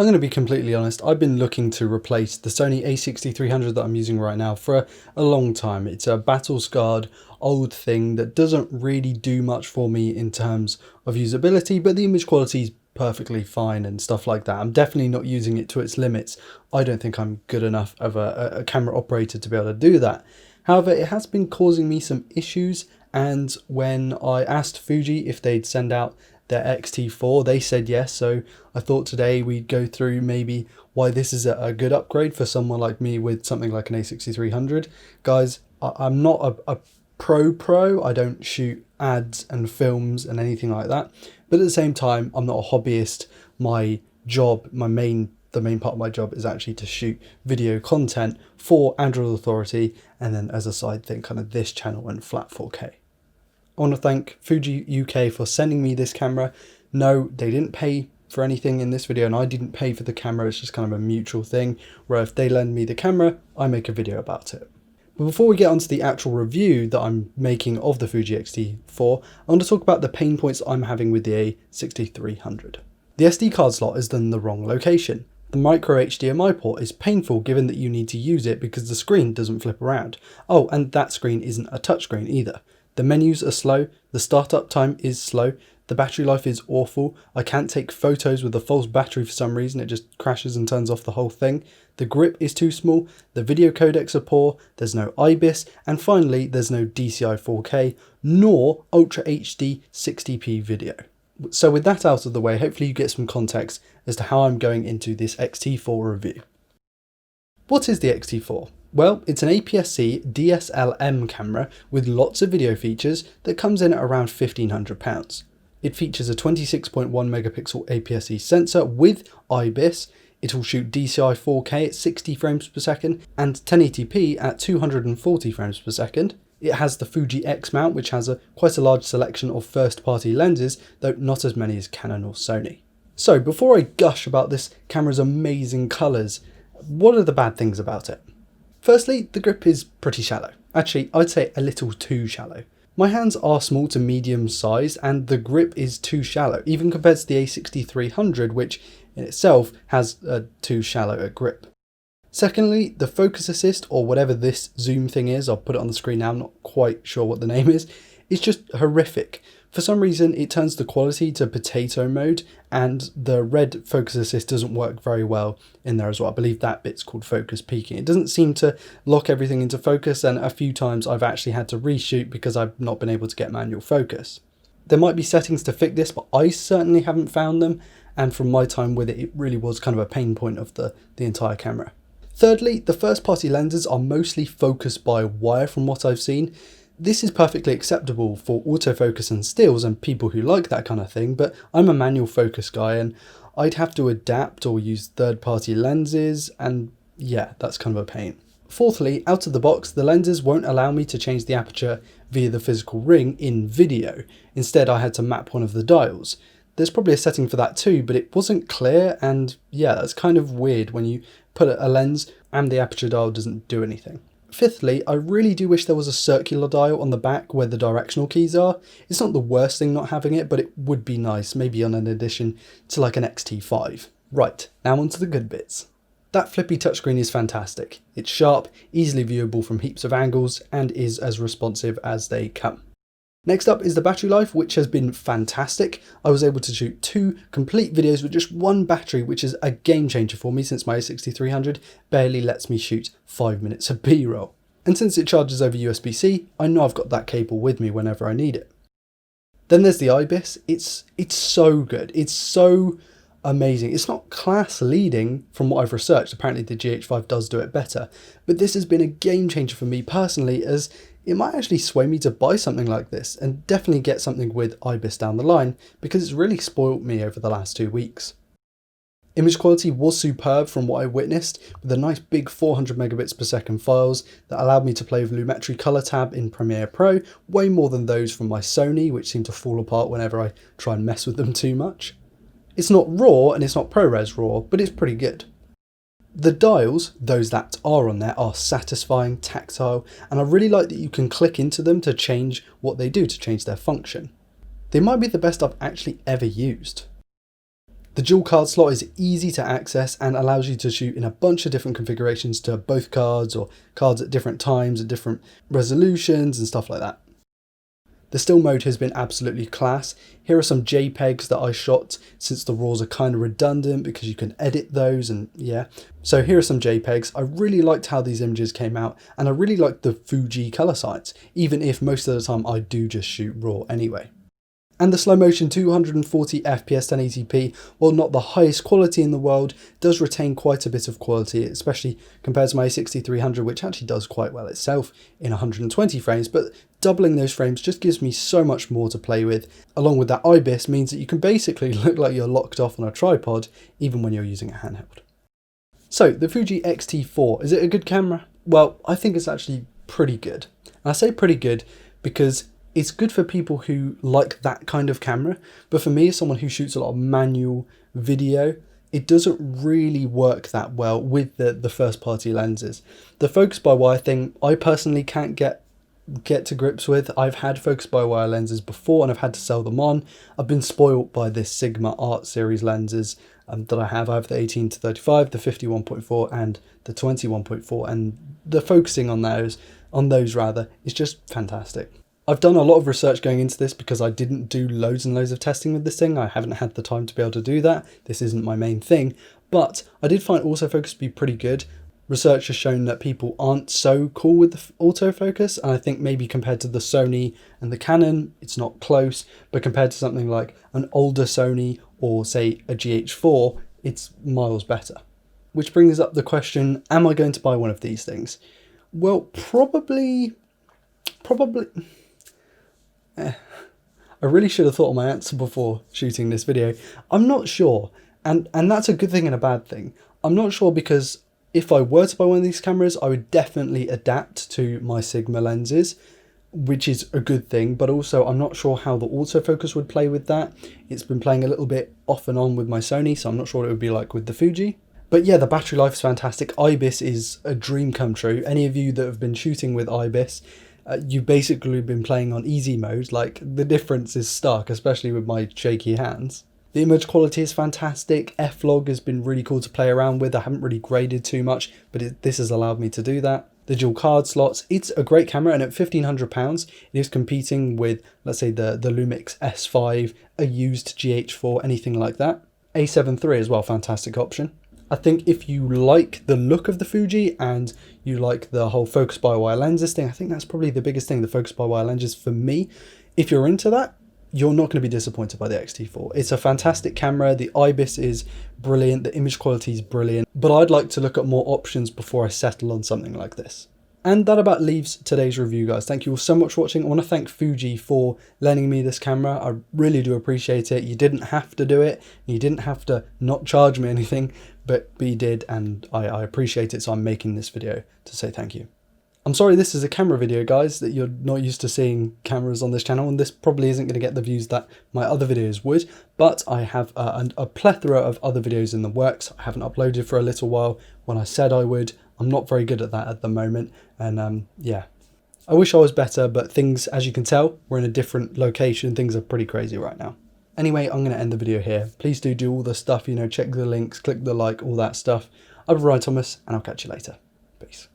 I'm going to be completely honest, I've been looking to replace the Sony a6300 that I'm using right now for a long time. It's a battle-scarred old thing that doesn't really do much for me in terms of usability, but the image quality is perfectly fine and stuff like that. I'm definitely not using it to its limits. I don't think I'm good enough of a camera operator to be able to do that. However, it has been causing me some issues, and when I asked Fuji if they'd send out their X-T4, they said yes, so I thought today we'd go through maybe why this is a good upgrade for someone like me with something like an a6300. Guys, I'm not a pro, I don't shoot ads and films and anything like that, but at the same time, I'm not a hobbyist. My job, the main part of my job is actually to shoot video content for Android Authority, and then as a side thing, kind of this channel and flat 4K. I want to thank Fuji UK for sending me this camera. No, they didn't pay for anything in this video, and I didn't pay for the camera. It's just kind of a mutual thing where if they lend me the camera, I make a video about it. But before we get onto the actual review that I'm making of the Fuji X-T4, I want to talk about the pain points I'm having with the a6300. The SD card slot is in the wrong location. The micro HDMI port is painful given that you need to use it because the screen doesn't flip around. Oh, and that screen isn't a touchscreen either. The menus are slow, the startup time is slow, the battery life is awful, I can't take photos with a false battery for some reason, it just crashes and turns off the whole thing, the grip is too small, the video codecs are poor, there's no Ibis, and finally there's no DCI 4K, nor Ultra HD 60p video. So with that out of the way, hopefully you get some context as to how I'm going into this X-T4 review. What is the X-T4? Well, it's an APS-C DSLM camera with lots of video features that comes in at around £1,500. It features a 26.1 megapixel APS-C sensor with Ibis. It will shoot DCI 4K at 60 frames per second and 1080p at 240 frames per second. It has the Fuji X mount, which has quite a large selection of first-party lenses, though not as many as Canon or Sony. So before I gush about this camera's amazing colours, what are the bad things about it? Firstly, the grip is pretty shallow. Actually, I'd say a little too shallow. My hands are small to medium sized and the grip is too shallow, even compared to the a6300, which in itself has a too shallow a grip. Secondly, the focus assist, or whatever this zoom thing is, I'll put it on the screen now, I'm not quite sure what the name is just horrific. For some reason, it turns the quality to potato mode, and the red focus assist doesn't work very well in there as well. I believe that bit's called focus peaking. It doesn't seem to lock everything into focus, and a few times I've actually had to reshoot because I've not been able to get manual focus. There might be settings to fix this, but I certainly haven't found them, and from my time with it, it really was kind of a pain point of the entire camera. Thirdly, the first-party lenses are mostly focused by wire from what I've seen. This is perfectly acceptable for autofocus and stills and people who like that kind of thing, but I'm a manual focus guy and I'd have to adapt or use third-party lenses, and yeah, that's kind of a pain. Fourthly, out of the box, the lenses won't allow me to change the aperture via the physical ring in video. Instead, I had to map one of the dials. There's probably a setting for that too, but it wasn't clear, and yeah, that's kind of weird when you put a lens and the aperture dial doesn't do anything. Fifthly, I really do wish there was a circular dial on the back where the directional keys are. It's not the worst thing not having it, but it would be nice, maybe on an addition to like an X-T5. Right, now onto the good bits. That flippy touchscreen is fantastic. It's sharp, easily viewable from heaps of angles, and is as responsive as they come. Next up is the battery life, which has been fantastic. I was able to shoot 2 complete videos with just one battery, which is a game changer for me since my a6300 barely lets me shoot 5 minutes of B-roll. And since it charges over USB-C, I know I've got that cable with me whenever I need it. Then there's the Ibis. It's so good. It's so amazing. It's not class leading from what I've researched. Apparently the GH5 does do it better, but this has been a game changer for me personally, as it might actually sway me to buy something like this and definitely get something with Ibis down the line, because it's really spoiled me over the last 2 weeks. Image quality was superb from what I witnessed, with a nice big 400 megabits per second files that allowed me to play with Lumetri Color Tab in Premiere Pro, way more than those from my Sony, which seem to fall apart whenever I try and mess with them too much. It's not RAW and it's not ProRes RAW, but it's pretty good. The dials, those that are on there, are satisfying, tactile, and I really like that you can click into them to change what they do, to change their function. They might be the best I've actually ever used. The dual card slot is easy to access and allows you to shoot in a bunch of different configurations to both cards, or cards at different times, at different resolutions and stuff like that. The still mode has been absolutely class. Here are some JPEGs that I shot, since the RAWs are kind of redundant because you can edit those, and yeah. So here are some JPEGs. I really liked how these images came out, and I really liked the Fuji color sites, even if most of the time I do just shoot RAW anyway. And the slow motion 240 FPS 1080p, while not the highest quality in the world, does retain quite a bit of quality, especially compared to my A6300, which actually does quite well itself in 120 frames, but doubling those frames just gives me so much more to play with. Along with that Ibis means that you can basically look like you're locked off on a tripod, even when you're using a handheld. So the Fuji X-T4, is it a good camera? Well, I think it's actually pretty good. And I say pretty good because it's good for people who like that kind of camera, but for me, as someone who shoots a lot of manual video, it doesn't really work that well with the first party lenses. The focus by wire thing, I personally can't get to grips with. I've had focus by wire lenses before and I've had to sell them on. I've been spoilt by this Sigma Art series lenses that I have. I have the 18-35, the 51.4 and the 21.4, and the focusing on those is just fantastic. I've done a lot of research going into this because I didn't do loads and loads of testing with this thing. I haven't had the time to be able to do that. This isn't my main thing, but I did find autofocus to be pretty good. Research has shown that people aren't so cool with the autofocus, and I think maybe compared to the Sony and the Canon, it's not close, but compared to something like an older Sony or say a GH4, it's miles better. Which brings up the question, am I going to buy one of these things? Well, probably. I really should have thought of my answer before shooting this video. I'm not sure, and that's a good thing and a bad thing. I'm not sure because if I were to buy one of these cameras, I would definitely adapt to my Sigma lenses, which is a good thing, but also I'm not sure how the autofocus would play with that. It's been playing a little bit off and on with my Sony, so I'm not sure what it would be like with the Fuji. But yeah, the battery life is fantastic. Ibis is a dream come true. Any of you that have been shooting with Ibis, you've basically been playing on easy mode. Like, the difference is stark, especially with my shaky hands. The image quality is fantastic. F-Log has been really cool to play around with. I haven't really graded too much, but this has allowed me to do that. The dual card slots, it's a great camera, and at £1,500 it is competing with, let's say, the Lumix S5, a used GH4, anything like that. A7 III as well, fantastic option. I think if you like the look of the Fuji and you like the whole focus by wire lenses thing, I think that's probably the biggest thing, the focus by wire lenses for me. If you're into that, you're not going to be disappointed by the X-T4. It's a fantastic camera. The Ibis is brilliant. The image quality is brilliant. But I'd like to look at more options before I settle on something like this. And that about leaves today's review, guys. Thank you all so much for watching. I want to thank Fuji for lending me this camera. I really do appreciate it. You didn't have to do it. You didn't have to not charge me anything, but you did, and I appreciate it, so I'm making this video to say thank you. I'm sorry this is a camera video, guys, that you're not used to seeing cameras on this channel, and this probably isn't going to get the views that my other videos would, but I have a plethora of other videos in the works. I haven't uploaded for a little while when I said I would. I'm not very good at that at the moment, and yeah. I wish I was better, but things, as you can tell, we're in a different location. Things are pretty crazy right now. Anyway, I'm going to end the video here. Please do all the stuff, check the links, click the like, all that stuff. I've been Ryan Thomas, and I'll catch you later. Peace.